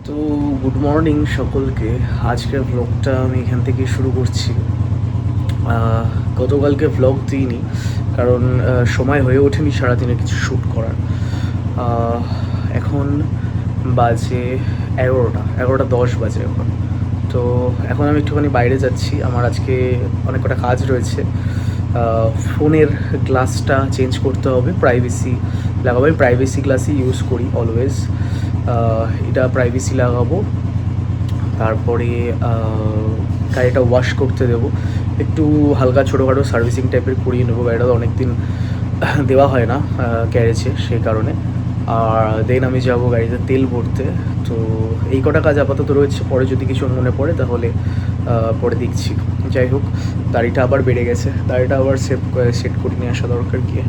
তো good morning সকলকে। আজকের ব্লগটা আমি এখান থেকে শুরু করছি। গতকালকে ব্লগ দিইনি কারণ সময় হয়ে ওঠেনি সারাদিনে কিছু শ্যুট করার। এখন বাজে 11:10 বাজে এখন। তো এখন আমি একটুখানি বাইরে যাচ্ছি, আমার আজকে অনেক কটা কাজ রয়েছে। ফোনের গ্লাসটা চেঞ্জ করতে হবে, প্রাইভেসি লাগাবো। আমি প্রাইভেসি গ্লাসই ইউজ করি অলওয়েজ। এটা প্রাইভেসি লাগাবো। তারপরে গাড়িটা ওয়াশ করতে দেবো, একটু হালকা ছোটোখাটো সার্ভিসিং টাইপের করিয়ে নেবো। গাড়িটা তো অনেক দিন দেওয়া হয় না গ্যারেজে, সেই কারণে। আর দেন আমি যাবো গাড়িতে তেল ভরতে। তো এই কটা কাজ আপাতত রয়েছে, পরে যদি কিছু মনে পড়ে তাহলে পরে দেখছি। যাই হোক, দাড়িটা আবার বেড়ে গেছে, দাড়িটা আবার সেট করে নিয়ে আসা দরকার গিয়ে।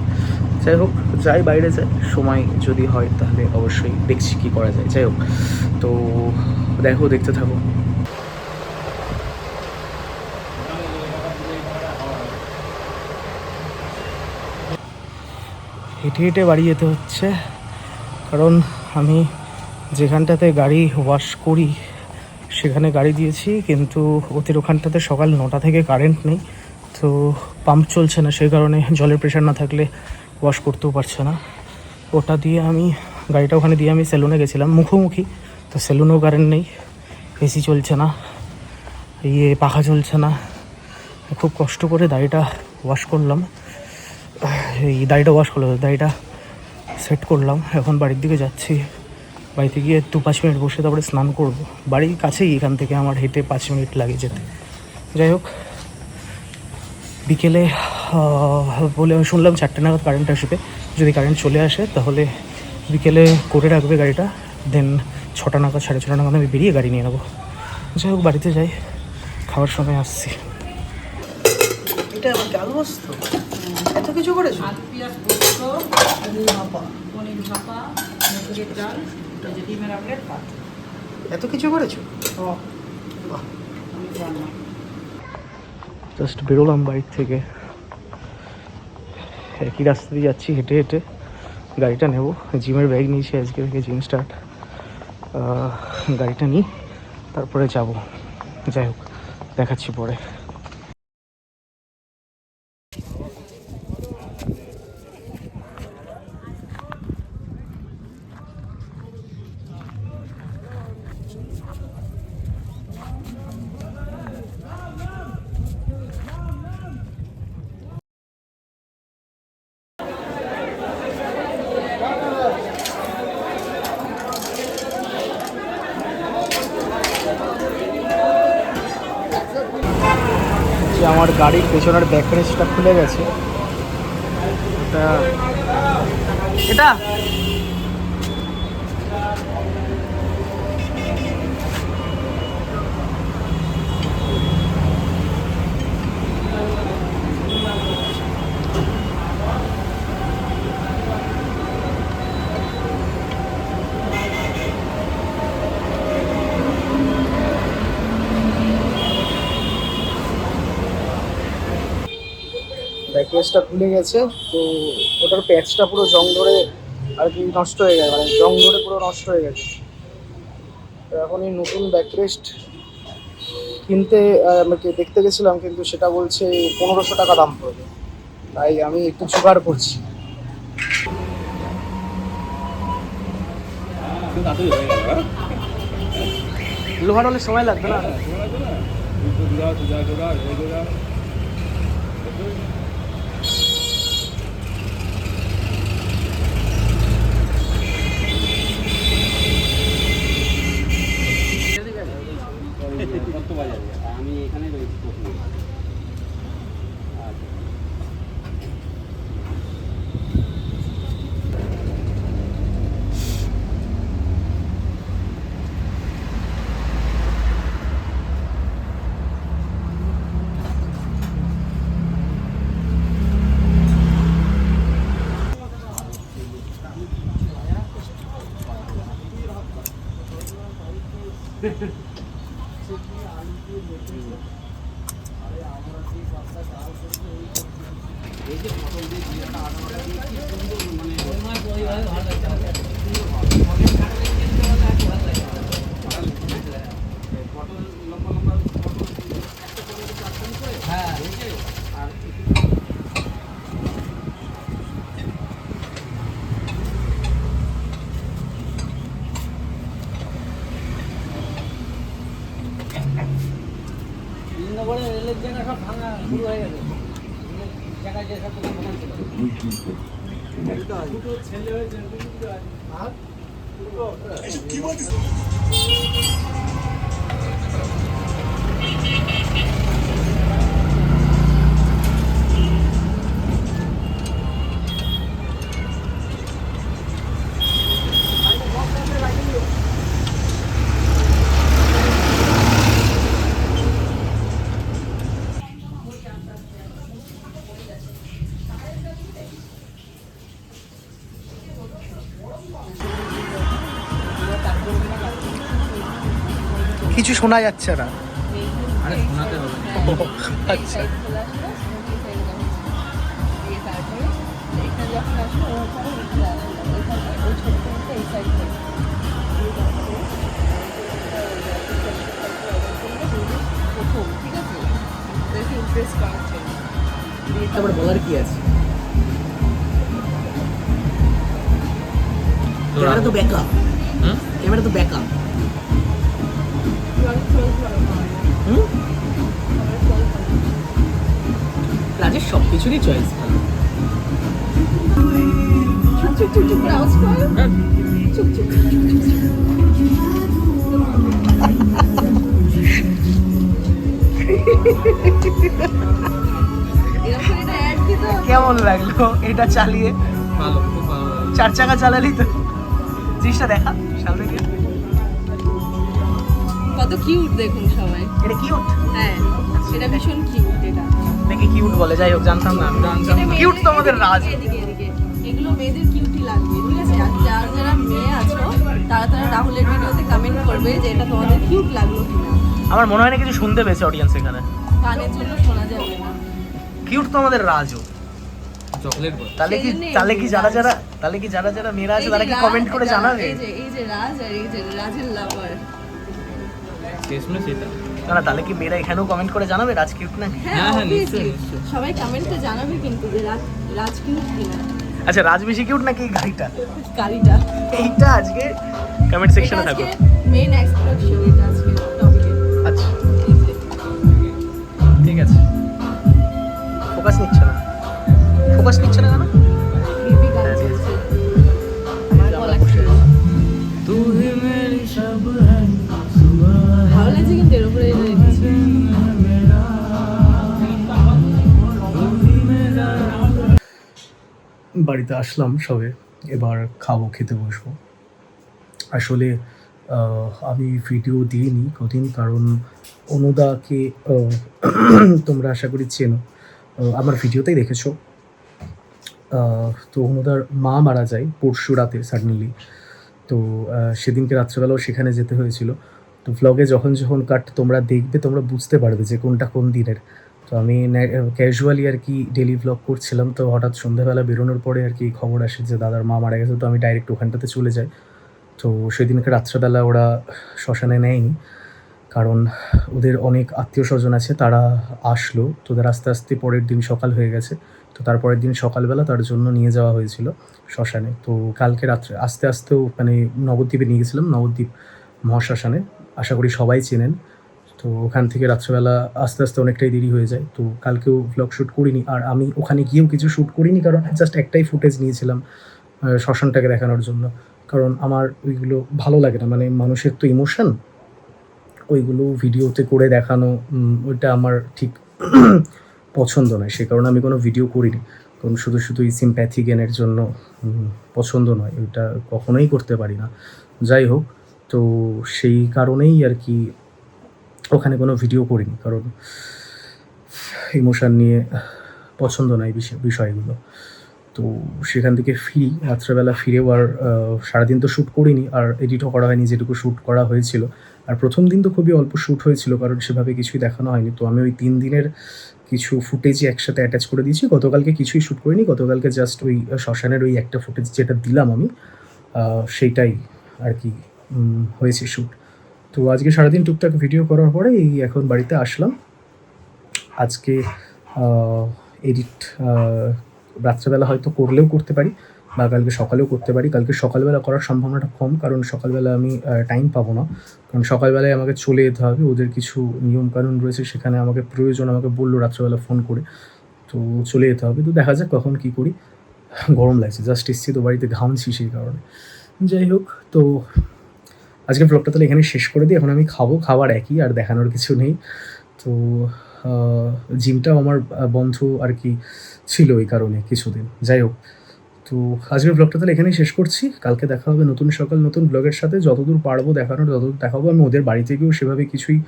যাই হোক, যাই বাইরে যাই, সময় যদি হয় তাহলে অবশ্যই দেখছি কী করা যায়। যাই হোক, তো দেখতে থাকো। হেঁটে হেঁটে বাড়ি যেতে হচ্ছে, কারণ আমি যেখানটাতে গাড়ি ওয়াশ করি সেখানে গাড়ি দিয়েছি, কিন্তু ওদের ওখানটাতে সকাল 9টা থেকে কারেন্ট নেই। তো পাম্প চলছে না, সেই কারণে জলের প্রেশার না থাকলে ওয়াশ করতেও পারছে না। ওটা দিয়ে আমি গাড়িটা ওখানে দিয়ে আমি সেলুনে গেছিলাম মুখোমুখি। তো সেলুনেও কারেন্ট নেই, এসি চলছে না, পাখা চলছে না। খুব কষ্ট করে দাড়িটা ওয়াশ করলাম, দাড়িটা সেট করলাম। এখন বাড়ির দিকে যাচ্ছি, বাড়িতে গিয়ে 2-5 মিনিট বসে তারপরে স্নান করব। বাড়ির কাছেই, এখান থেকে আমার হেঁটে 5 মিনিট লাগে যেতে। যাই হোক, বিকেলে বলে আমি শুনলাম 4টে নাগাদ কারেন্ট আসবে। যদি কারেন্ট চলে আসে তাহলে বিকেলে করে রাখবে গাড়িটা, দেন 6টা নাগাদ 6:30 নাগাদ আমি বেরিয়ে গাড়ি নিয়ে নেবো। যাই হোক, বাড়িতে যাই, খাওয়ার সময় আসছি। এটা আমার ডাল বস্তু এত কিছু করেছো? পেঁয়াজ পোস্ত, পনির ভাপা, মুসুরির ডাল, ডিমের আমলেট, ভাত। এত কিছু করেছো? জাস্ট বেরোলাম বাড়ির থেকে, একই রাস্তা দিয়ে যাচ্ছি হেঁটে হেঁটে। গাড়িটা নেব, জিমের ব্যাগ নিয়েছি, আজকে থেকে জিম স্টার্ট। গাড়িটা নিই, তারপরে যাব। যাই হোক, দেখাচ্ছি পরে। যে আমার গাড়ির পেছনের ব্যাকরেস্টটা খুলে গেছে, এটা ব্যাকরেস্টটা খুলে গেছে। তো ওটার প্যাচটা পুরো জং ধরে আর কি নষ্ট হয়ে গেছে, মানে জং ধরে পুরো নষ্ট হয়ে গেছে। তো এখন এই নতুন ব্যাকরেস্ট কিনতে আমাকে দেখতে গেছিলাম, কিন্তু সেটা বলছে 1500 টাকা দাম পড়বে। তাই আমি একটু জোগাড় করছি। লোহার হলে সময় লাগবে না? আমি এখানে রয়েছি প্রথমে। কিছু শোনা যাচ্ছে না। আরে শোনাতে হবে না। আচ্ছা তারপরে বলার কি আছে? ক্যামেরা তো ব্যাকআপ, ক্যামেরা তো ব্যাকআপ। রাজের সব কিছুরই চয়েস ভালো। কেমন লাগলো এটা চালিয়ে? ভালো, খুব ভালো লাগলো। 4 চাকা চালালি তো? জিনিসটা দেখা সামনে দিয়ে। কত কিউট দেখুন সবাই। এটা কিউট? হ্যাঁ, সেটা ভীষণ কিউট। এটা দেখে কিউট বলে, যাই হোক জানতাম না। কিউট তো আমাদের রাজ। এদিকে এদিকে এগুলো মেয়েদের কিউটই লাগবে, ঠিক আছে? আর যারা যারা মেয়ে আছো তারা তারা রাহুলের ভিডিওতে কমেন্ট করবে যে এটা তোমাদের কিউট লাগলো কিনা। আমার মনে হয় না কিছু শুনতে পেয়েছে অডিয়েন্স এখানে। কানের জন্য শোনা যাবে না। কিউট তো আমাদের রাজও। চকলেট বল। তাহলে কি যারা যারা মেয়েরা আছে তারা কি কমেন্ট করে জানাবে? এই যে রাজ আর এই যে রাজের লাভার। শেষমেশ এটা। না তাহলে কি মেয়েরা এখানেও কমেন্ট করে জানাবে রাজ কিউট নাকি? হ্যাঁ, obviously, নিশ্চয়ই, নিশ্চয়ই। সবাই কমেন্টে জানাবে কিন্তু যে রাজ কিউট কিনা। আচ্ছা রাজ বেশি কিউট নাকি এই গাড়িটা? গাড়িটা এইটা আজকে কমেন্ট সেকশনে থাকো। মেইন এক্সপ্রেশন এটা আজকে টপিকে। আচ্ছা ঠিক আছে। ফোকাস নিচ্ছে না কেন? বেবি গান চলছে। আমার গলা তু হি মেরি সব হ্যায় সুবহ ভালো লাগছে কিন্তু এর উপরে রেখেছি। বাড়িতে আসলাম সবে, এবার খেতে বসবো। আসলে আমি ভিডিও দিইনি কদিন, কারণ অনুদাকে তোমরা আশা করি চেনো, আমার ভিডিওতেই দেখেছো। তো অনুদার মা মারা যায় পরশু রাতে সাডেনলি। তো সেদিনকে রাত্রেবেলাও সেখানে যেতে হয়েছিল। তো ভ্লগে যখন কাট তোমরা দেখবে তোমরা বুঝতে পারবে যে কোনটা কোন দিনের। তো আমি ক্যাজুয়ালি আর কি ডেলি ভ্লগ করছিলাম, তো হঠাৎ সন্ধ্যাবেলা বেরোনোর পরে আর কি খবর আসে যে দাদার মা মারা গেছে। তো আমি ডাইরেক্ট ওখানটাতে চলে যাই। তো সেদিনকে রাত্রেবেলা ওরা শ্মশানে নেয়নি, কারণ ওদের অনেক আত্মীয় স্বজন আছে, তারা আসলো। তো ওদের আস্তে আস্তে পরের দিন সকাল হয়ে গেছে। তো তারপরের দিন সকালবেলা তার জন্য নিয়ে যাওয়া হয়েছিল শ্মশানে। তো কালকে রাত্রে আস্তে আস্তেও মানে নবদ্বীপে নিয়ে গেছিলাম, নবদ্বীপ মহাশ্মশানে, আশা করি সবাই চেনেন। তো ওখান থেকে রাত্রেবেলা আস্তে আস্তে অনেকটাই দেরি হয়ে যায়। তো কালকেও ভ্লগ শ্যুট করিনি, আর আমি ওখানে গিয়েও কিছু শ্যুট করিনি, কারণ জাস্ট একটাই ফুটেজ নিয়েছিলাম শ্মশানটাকে দেখানোর জন্য। কারণ আমার ওইগুলো ভালো লাগে না, মানে মানুষের তো ইমোশন, ওইগুলো ভিডিওতে করে দেখানো ওইটা আমার ঠিক পছন্দ নয়। সে কারণে আমি কোনো ভিডিও করিনি, কারণ শুধু এই সিম্প্যাথি গেনের জন্য পছন্দ নয়, ওইটা কখনোই করতে পারি না। যাই হোক, তো সেই কারণেই আর কি ওখানে কোনো ভিডিও করিনি, কারণ ইমোশন নিয়ে পছন্দ নয় বিষয়গুলো। তো সেখান থেকে ফিরি, রাত্রেবেলা ফিরেও আর সারাদিন তো শ্যুট করিনি, আর এডিটও করা হয়নি যেটুকু শ্যুট করা হয়েছিল। আর প্রথম দিন তো খুবই অল্প শ্যুট হয়েছিল, কারণ সেভাবে কিছুই দেখানো হয়নি। তো আমি ওই 3 দিনের কিছু ফুটেজই একসাথে অ্যাটাচ করে দিয়েছি। গতকালকে কিছুই শ্যুট করিনি, গতকালকে জাস্ট ওই শ্মশানের ওই একটা ফুটেজ যেটা দিলাম আমি, সেইটাই আর কি হয়েছে শ্যুট। তো আজকে সারাদিন টুকটাক ভিডিও করার পরে এই এখন বাড়িতে আসলাম। আজকে এডিট রাত্রেবেলা হয়তো করলেও করতে পারি, বা কালকে সকালেও করতে পারি। কালকে সকালবেলা করার সম্ভাবনাটা কম, কারণ সকালবেলা আমি টাইম পাবো না। কারণ সকালবেলায় আমাকে চলে যেতে হবে। ওদের কিছু নিয়মকানুন রয়েছে, সেখানে আমাকে প্রয়োজন, আমাকে বলল রাত্রেবেলা ফোন করে। তো চলে যেতে হবে। তো দেখা যাক কখন কী করি। গরম লাগছে, জাস্ট এসছি তো বাড়িতে, ঘামছি সেই কারণে। যাই হোক, তো আজকের ব্লগটা তাহলে এখানেই শেষ করে দিই। এখন আমি খাবো, খাবার একই, আর দেখানোর কিছু নেই। তো জিমটাও আমার বন্ধ আর কি ছিল এই কারণে কিছুদিন। যাই হোক, তো আজকের ব্লগটা তাহলে এখানেই শেষ করছি। কালকে দেখা হবে নতুন সকাল নতুন ব্লগের সাথে। যতদূর পারবো দেখানোর ততদূর দেখাবো। আমি ওদের বাড়িতে গিয়েও সেভাবে কিছুই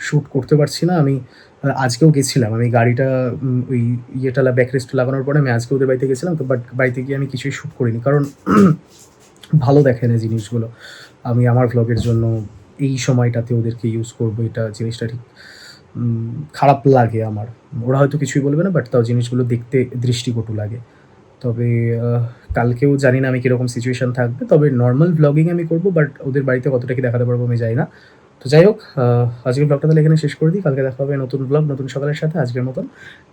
শ্যুট করতে পারছি না। আমি আজকেও গেছিলাম, আমি গাড়িটা ওই ইয়েটা ব্যাকরেস্ট লাগানোর পরে আমি আজকে ওদের বাড়িতে গেছিলাম, তো বাট বাড়িতে গিয়ে আমি কিছুই শ্যুট করিনি, কারণ ভালো দেখে না জিনিসগুলো। আমি আমার ভ্লগের জন্য এই সময়টাতে ওদেরকে ইউজ করবো, এটা জিনিসটা ঠিক খারাপ লাগে আমার। ওরা হয়তো কিছুই বলবে না, বাট তাও জিনিসগুলো দেখতে দৃষ্টিকটু লাগে। তবে কালকেও জানি না আমি কীরকম সিচুয়েশান থাকবে। তবে নর্মাল ভ্লগিং আমি করবো, বাট ওদের বাড়িতে কতটা কি দেখাতে পারবো আমি জানি না। তো যাই হোক, আজকের ব্লগটা তাহলে এখানে শেষ করে দিই। কালকে দেখা হবে নতুন ব্লগ নতুন সকালের সাথে। আজকের মতন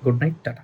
গুড নাইট, টাটা।